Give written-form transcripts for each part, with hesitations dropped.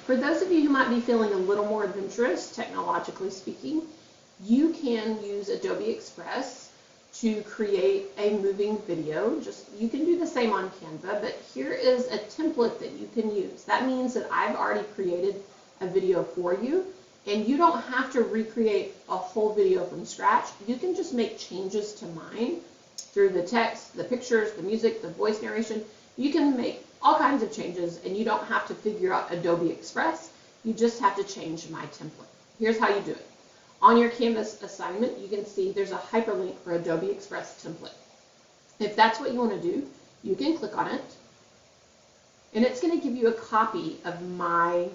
For those of you who might be feeling a little more adventurous, technologically speaking, you can use Adobe Express to create a moving video. You can do the same on Canva, but here is a template that you can use. That means that I've already created a video for you, and you don't have to recreate a whole video from scratch. You can just make changes to mine through the text, the pictures, the music, the voice narration. You can make all kinds of changes, and you don't have to figure out Adobe Express. You just have to change my template. Here's how you do it. On your Canvas assignment, you can see there's a hyperlink for Adobe Express template. If that's what you want to do, you can click on it, and it's going to give you a copy of my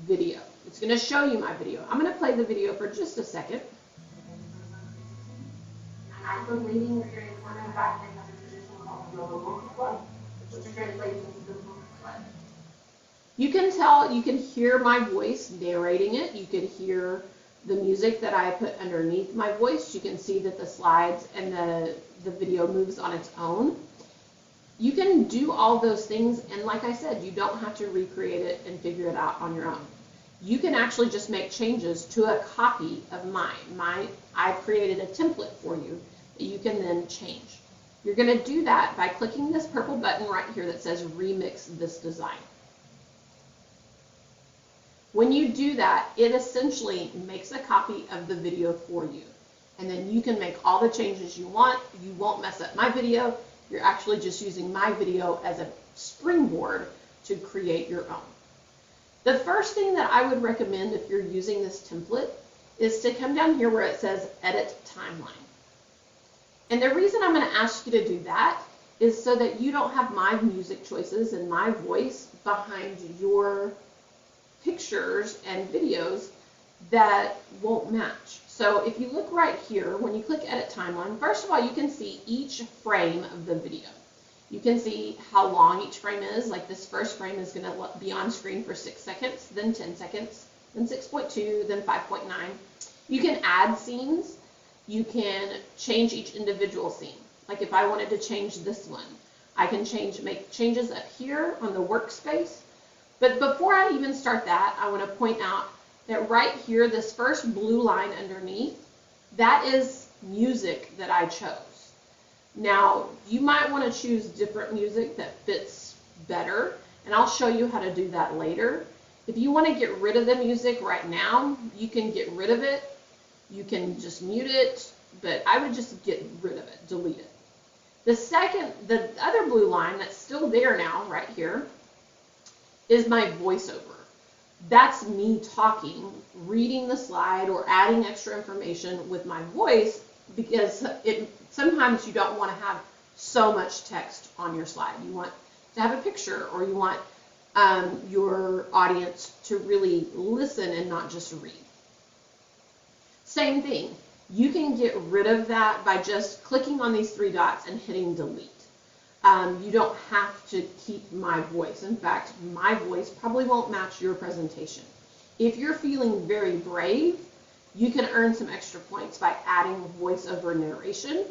video. It's going to show you my video. I'm going to play the video for just a second. I'm from leading the training format back in the tradition called the local club, which translates into the book club. You can tell, you can hear my voice narrating it. You can hear the music that I put underneath my voice. You can see that the slides and the video moves on its own. You can do all those things, and like I said, you don't have to recreate it and figure it out on your own. You can actually just make changes to a copy of mine. I've created a template for you that you can then change. You're going to do that by clicking this purple button right here that says Remix This Design. When you do that, it essentially makes a copy of the video for you. And then you can make all the changes you want. You won't mess up my video. You're actually just using my video as a springboard to create your own. The first thing that I would recommend if you're using this template is to come down here where it says Edit Timeline. And the reason I'm going to ask you to do that is so that you don't have my music choices and my voice behind your pictures and videos that won't match. So if you look right here, when you click Edit Timeline, first of all, you can see each frame of the video. You can see how long each frame is. Like this first frame is going to be on screen for 6 seconds, then 10 seconds, then 6.2, then 5.9. You can add scenes. You can change each individual scene. Like if I wanted to change this one, I can make changes up here on the workspace. But before I even start that, I want to point out that right here, this first blue line underneath, that is music that I chose. Now, you might want to choose different music that fits better, and I'll show you how to do that later. If you want to get rid of the music right now, you can get rid of it. You can just mute it, but I would just get rid of it, delete it. The other blue line that's still there now, right here, is my voiceover. That's me talking, reading the slide, or adding extra information with my voice, because sometimes you don't want to have so much text on your slide. You want to have a picture, or you want your audience to really listen and not just read. Same thing. You can get rid of that by just clicking on these 3 dots and hitting delete. You don't have to keep my voice. In fact, my voice probably won't match your presentation. If you're feeling very brave, you can earn some extra points by adding voiceover narration,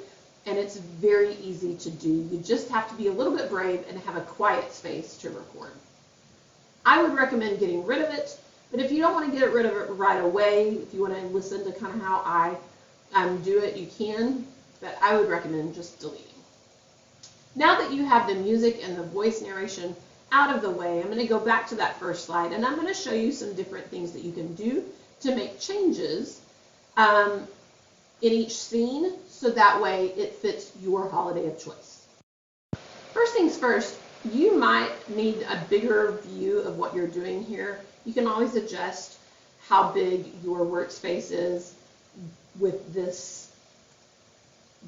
and it's very easy to do. You just have to be a little bit brave and have a quiet space to record. I would recommend getting rid of it, but if you don't want to get rid of it right away, if you want to listen to kind of how I do it, you can, but I would recommend just deleting. Now that you have the music and the voice narration out of the way, I'm going to go back to that first slide, and I'm going to show you some different things that you can do to make changes in each scene, so that way it fits your holiday of choice. First things first, you might need a bigger view of what you're doing here. You can always adjust how big your workspace is with this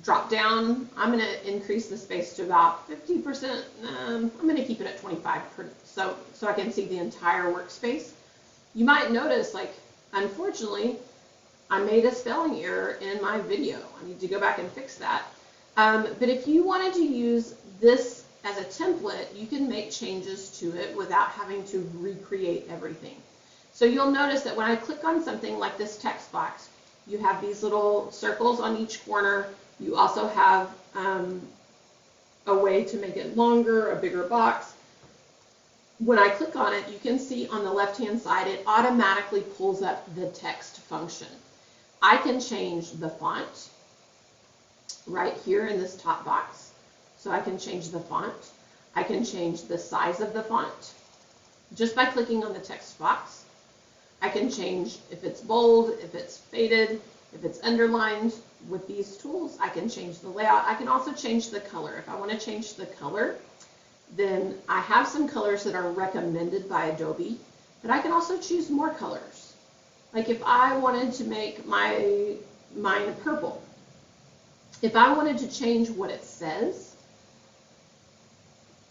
drop down. I'm going to increase the space to about 50%. I'm going to keep it at 25% so I can see the entire workspace. You might notice, like, unfortunately, I made a spelling error in my video. I need to go back and fix that. But if you wanted to use this as a template, you can make changes to it without having to recreate everything. So you'll notice that when I click on something like this text box, you have these little circles on each corner. You also have a way to make it longer, a bigger box. when I click on it, you can see on the left-hand side, it automatically pulls up the text function. I can change the font right here in this top box. So I can change the font. I can change the size of the font just by clicking on the text box. I can change if it's bold, if it's faded, if it's underlined. With these tools, I can change the layout. I can also change the color. If I want to change the color, then I have some colors that are recommended by Adobe, but I can also choose more colors. Like if I wanted to make mine purple, if I wanted to change what it says,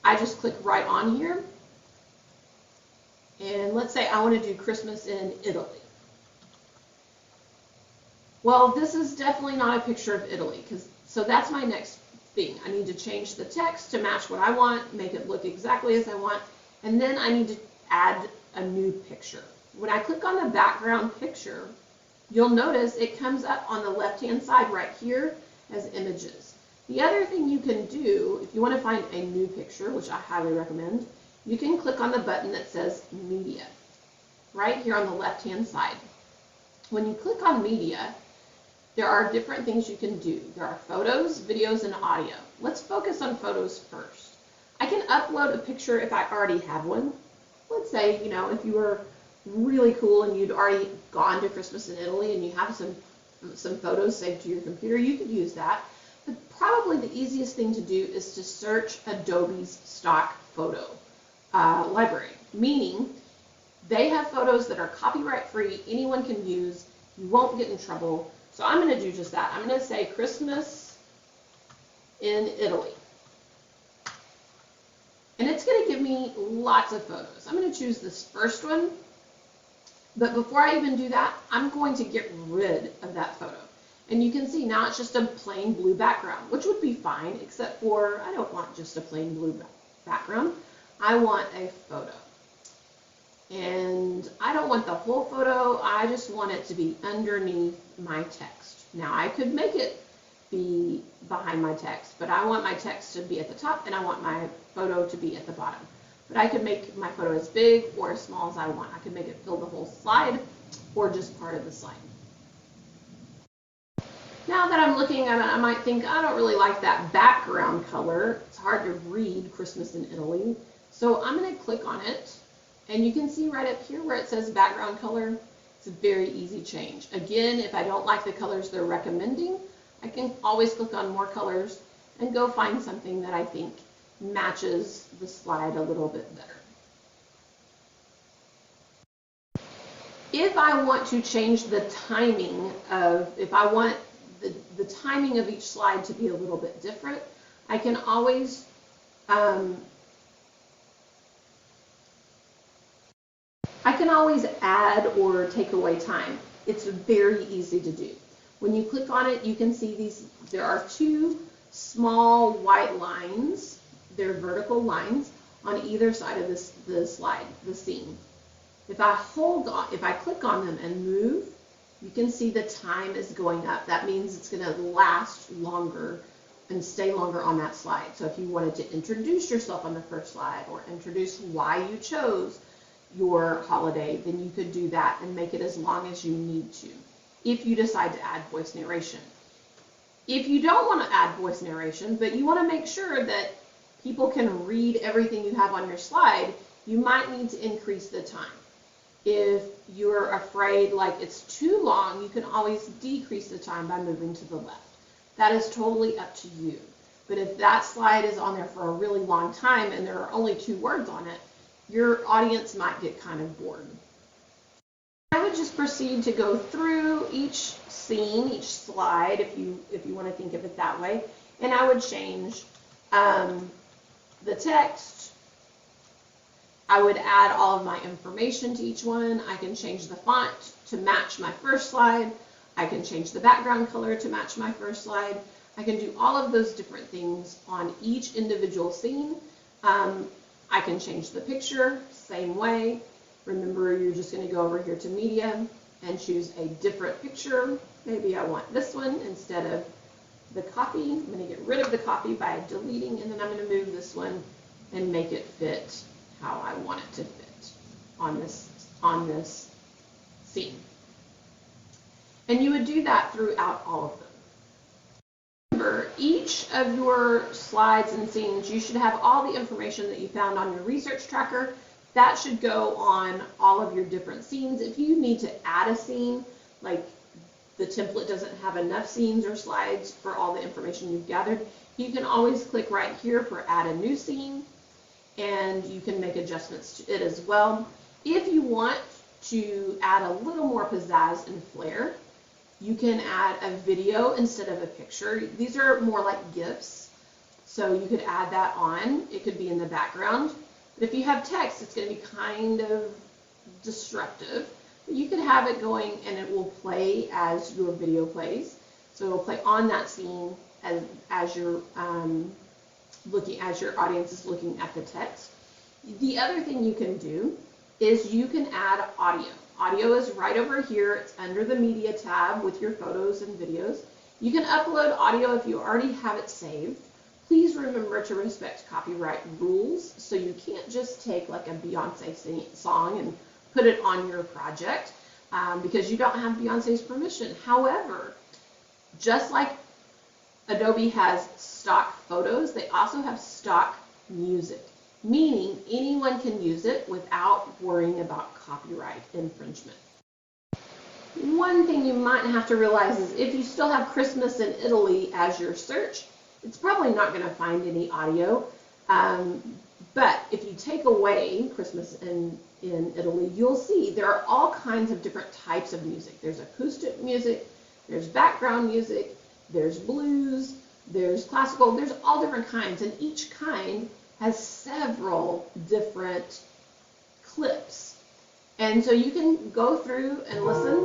I just click right on here. And let's say I want to do Christmas in Italy. Well, this is definitely not a picture of Italy, so that's my next thing. I need to change the text to match what I want, make it look exactly as I want, and then I need to add a new picture. When I click on the background picture, you'll notice it comes up on the left-hand side right here as images. The other thing you can do, if you want to find a new picture, which I highly recommend, you can click on the button that says Media, right here on the left-hand side. When you click on Media, there are different things you can do. There are photos, videos, and audio. Let's focus on photos first. I can upload a picture if I already have one. Let's say, if you were really cool and you'd already gone to Christmas in Italy and you have some photos saved to your computer, you could use that. But probably the easiest thing to do is to search Adobe's stock photo library, meaning they have photos that are copyright free, anyone can use, you won't get in trouble. So I'm going to do just that. I'm going to say Christmas in Italy. And it's going to give me lots of photos. I'm going to choose this first one. But before I even do that, I'm going to get rid of that photo. And you can see now it's just a plain blue background, which would be fine, except for I don't want just a plain blue background. I want a photo. And I don't want the whole photo, I just want it to be underneath my text. Now I could make it be behind my text, but I want my text to be at the top and I want my photo to be at the bottom. But I could make my photo as big or as small as I want. I could make it fill the whole slide or just part of the slide. Now that I'm looking at it, I might think, I don't really like that background color. It's hard to read Christmas in Italy. So I'm going to click on it. And you can see right up here where it says background color, it's a very easy change. Again, if I don't like the colors they're recommending, I can always click on more colors and go find something that I think matches the slide a little bit better. If I want to change the timing of, if I want the timing of each slide to be a little bit different, I can always add or take away time. It's very easy to do. When you click on it, you can see there are two small white lines. They're vertical lines on either side of the slide, the scene. If I click on them and move, you can see the time is going up. That means it's going to last longer and stay longer on that slide. So if you wanted to introduce yourself on the first slide or introduce why you chose your holiday, then you could do that and make it as long as you need to, if you decide to add voice narration. If you don't want to add voice narration, but you want to make sure that people can read everything you have on your slide, you might need to increase the time. If you're afraid like it's too long, you can always decrease the time by moving to the left. That is totally up to you. But if that slide is on there for a really long time and there are only 2 words on it, your audience might get kind of bored. I would just proceed to go through each scene, each slide, if you want to think of it that way, and I would change the text. I would add all of my information to each one. I can change the font to match my first slide. I can change the background color to match my first slide. I can do all of those different things on each individual scene. I can change the picture, same way. Remember, you're just going to go over here to Media and choose a different picture. Maybe I want this one instead of the copy. I'm going to get rid of the copy by deleting, and then I'm going to move this one and make it fit how I want it to fit on this scene. And you would do that throughout all of them. Remember, each of your slides and scenes, you should have all the information that you found on your research tracker. That should go on all of your different scenes. If you need to add a scene, like the template doesn't have enough scenes or slides for all the information you've gathered, you can always click right here for add a new scene, and you can make adjustments to it as well. If you want to add a little more pizzazz and flair, you can add a video instead of a picture. These are more like GIFs, so you could add that on. It could be in the background. But if you have text, it's going to be kind of disruptive. But you could have it going and it will play as your video plays. So it will play on that scene as your audience is looking at the text. The other thing you can do is you can add audio. Audio is right over here. It's under the media tab with your photos and videos. You can upload audio if you already have it saved. Please remember to respect copyright rules. So you can't just take like a Beyonce song and put it on your project because you don't have Beyonce's permission. However, just like Adobe has stock photos, they also have stock music, meaning anyone can use it without worrying about copyright infringement. One thing you might have to realize is if you still have Christmas in Italy as your search, it's probably not going to find any audio. But if you take away Christmas in Italy, you'll see there are all kinds of different types of music. There's acoustic music, there's background music, there's blues, there's classical, there's all different kinds, and each kind has several different clips. And so you can go through and listen.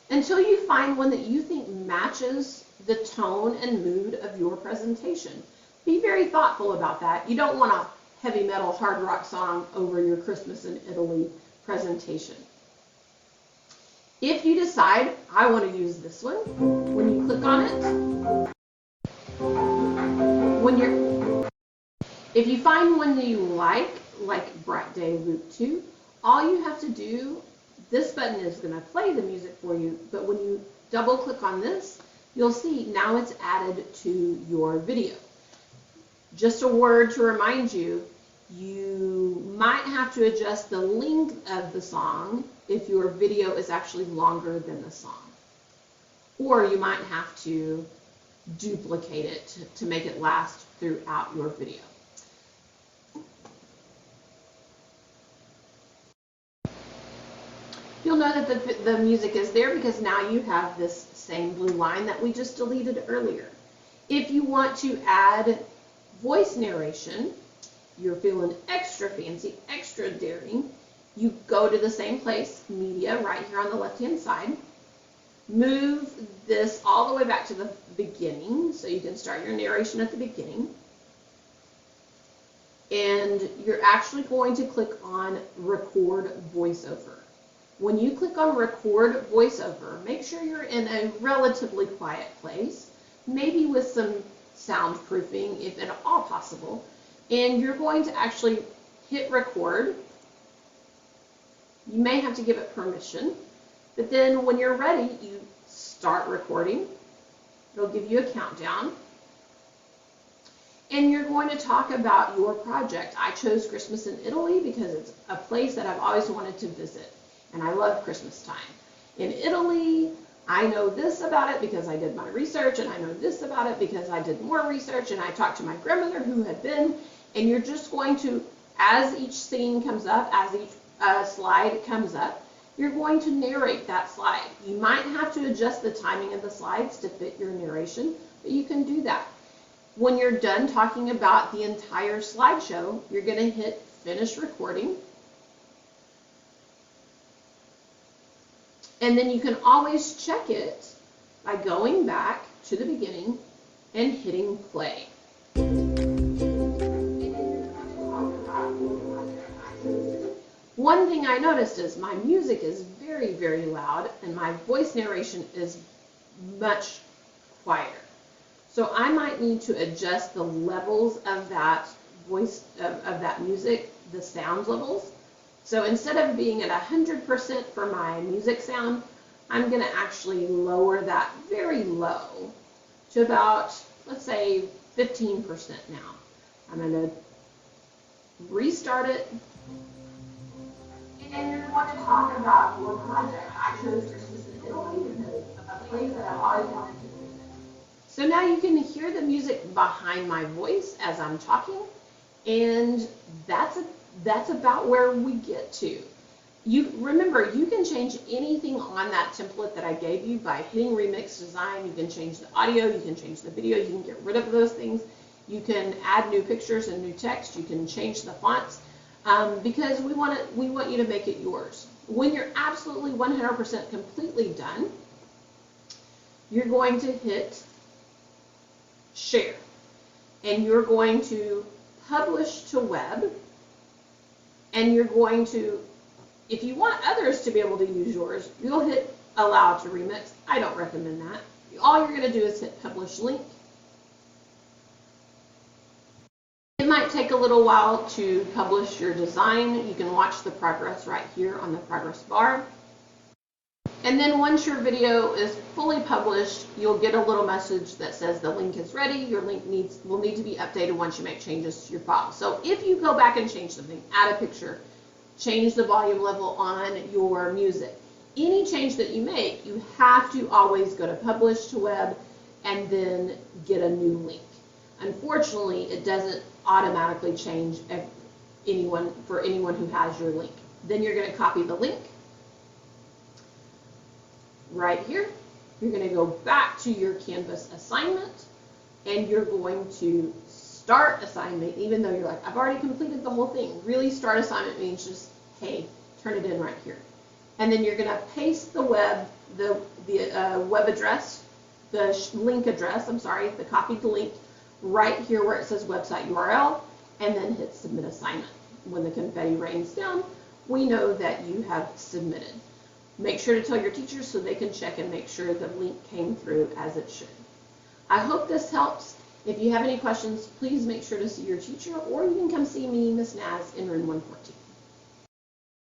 Until you find one that you think matches the tone and mood of your presentation. Be very thoughtful about that. You don't want a heavy metal hard rock song over your Christmas in Italy presentation. If you decide, I want to use this one, when you click on it, if you find one that you like Bright Day Loop 2, all you have to do, this button is going to play the music for you, but when you double click on this, you'll see now it's added to your video. Just a word to remind you, you might have to adjust the length of the song if your video is actually longer than the song. Or you might have to duplicate it to make it last throughout your video. You'll know that the music is there because now you have this same blue line that we just deleted earlier. If you want to add voice narration, you're feeling extra fancy, extra daring, you go to the same place, media, right here on the left-hand side. Move this all the way back to the beginning, so you can start your narration at the beginning. And you're actually going to click on Record Voiceover. When you click on Record Voiceover, make sure you're in a relatively quiet place, maybe with some soundproofing, if at all possible. And you're going to actually hit record. You may have to give it permission, but then when you're ready, you start recording. It'll give you a countdown. And you're going to talk about your project. I chose Christmas in Italy because it's a place that I've always wanted to visit, and I love Christmas time. In Italy, I know this about it because I did my research, and I know this about it because I did more research, and I talked to my grandmother who had been. And you're just going to, as each scene comes up, as each slide comes up, you're going to narrate that slide. You might have to adjust the timing of the slides to fit your narration, but you can do that. When you're done talking about the entire slideshow, you're going to hit Finish Recording. And then you can always check it by going back to the beginning and hitting play. One thing I noticed is my music is very, very loud and my voice narration is much quieter. So I might need to adjust the levels of that voice, of that music, the sound levels. So instead of being at 100% for my music sound, I'm going to actually lower that very low to about, let's say, 15% now. I'm going to restart it. And you're going to talk about your project. I chose your specifically because of a place that I've always wanted to visit. So now you can hear the music behind my voice as I'm talking, and that's about where we get to. You remember, you can change anything on that template that I gave you by hitting Remix Design. You can change the audio, you can change the video, you can get rid of those things. You can add new pictures and new text. You can change the fonts because we want you to make it yours. When you're absolutely 100% completely done, you're going to hit Share, and you're going to publish to web, and you're going to, if you want others to be able to use yours, you'll hit Allow to Remix. I don't recommend that. All you're going to do is hit Publish Link. It might take a little while to publish your design. You can watch the progress right here on the progress bar. And then once your video is fully published, you'll get a little message that says the link is ready. Your link will need to be updated once you make changes to your file. So if you go back and change something, add a picture, change the volume level on your music, any change that you make, you have to always go to Publish to Web and then get a new link. Unfortunately, it doesn't automatically change for anyone who has your link. Then you're going to copy the link right here. You're going to go back to your Canvas assignment, and you're going to start assignment, even though you're like, I've already completed the whole thing. Really, start assignment means just, hey, turn it in right here. And then you're going to paste the web address, the link address, the copied link right here where it says website URL, and then hit Submit Assignment. When the confetti rains down, we know that you have submitted. Make sure to tell your teachers so they can check and make sure the link came through as it should. I hope this helps. If you have any questions, please make sure to see your teacher, or you can come see me, Miss Naz, in room 114.